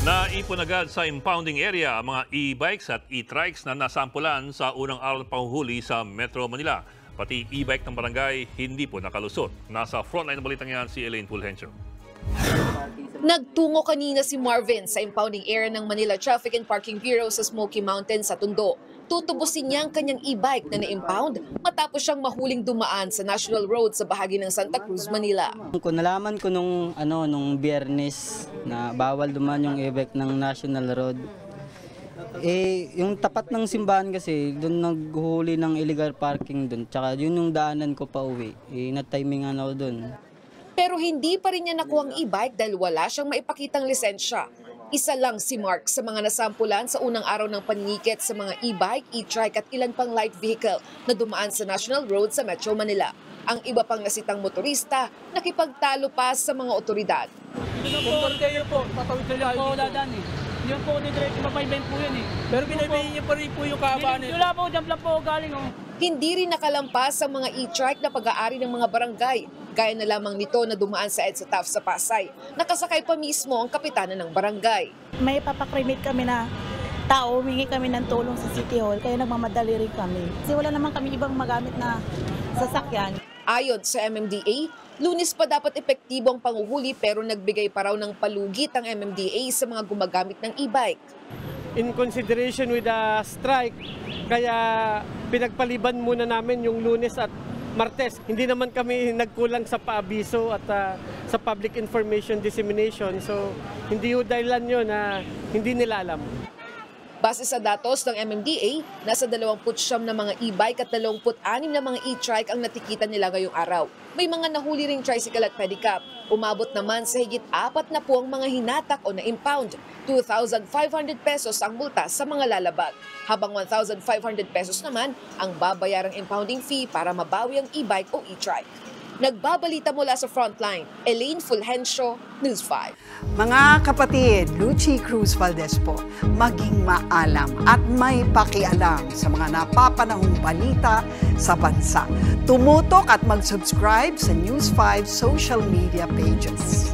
Naipon agad sa impounding area ang mga e-bikes at e-trikes na nasampulan sa unang araw ng panghuhuli sa Metro Manila. Pati e-bike ng barangay hindi po nakalusot. Nasa frontline ng balitang yan si Elaine Fulgencio. Nagtungo kanina si Marvin sa impounding area ng Manila Traffic and Parking Bureau sa Smoky Mountain sa Tondo. Tutubusin niya ang kanyang e-bike na na-impound matapos siyang mahuling dumaan sa National Road sa bahagi ng Santa Cruz, Manila. Kung nalaman ko nung Biyernes na bawal dumaan yung e-bike ng National Road, yung tapat ng simbahan kasi, doon naghuli ng illegal parking doon. Tsaka yun yung daanan ko pa uwi. Na-timingan ako doon. Pero hindi pa rin niya nakuha ang e-bike dahil wala siyang maipakitang lisensya. Isa lang si Mark sa mga nasampulan sa unang araw ng paninikit sa mga e-bike, e-trike at ilan pang light vehicle na dumaan sa National Road sa Metro Manila. Ang iba pang nasitang motorista nakipagtalo pa sa mga otoridad. Kung kayo po, tatawid sa lahat po dadaan eh. Hindi po ni diretso mapayben po yun eh. Pero binabayin niyo pa rin po yung kahabaan eh. Wala po, jump lang po galing oh. Hindi rin nakalampas ang mga e-trike na pag-aari ng mga barangay. Gaya na lamang nito na dumaan sa EDSA TAF sa Pasay. Nakasakay pa mismo ang kapitana ng barangay. May papakrimit kami na tao, humingi kami ng tulong sa City Hall, kaya nagmamadali rin kami. Kasi wala naman kami ibang magamit na sasakyan. Ayon sa MMDA, Lunes pa dapat epektibo ang panguhuli pero nagbigay pa raw ng palugit ang MMDA sa mga gumagamit ng e-bike. In consideration with the strike, kaya pinagpaliban muna namin yung Lunes at Martes. Hindi naman kami nagkulang sa paabiso at sa public information dissemination. So hindi yung dahilan yun na hindi nila alam. Base sa datos ng MMDA, nasa 29 na mga e-bike at 26 na mga e-trike ang natikitan nila ngayong araw. May mga nahuli ring tricycle at pedicab. Umabot naman sa higit 4 na po ang mga hinatak o na-impound. 2,500 pesos ang multa sa mga lalabag. Habang 1,500 pesos naman ang babayarang impounding fee para mabawi ang e-bike o e-trike. Nagbabalita mula sa Frontline, Elaine Fulgencio, News 5. Mga kapatid, Lucy Cruz Valdez po, maging maalam at may pakialam sa mga napapanahong balita sa bansa. Tumutok at mag-subscribe sa News 5 social media pages.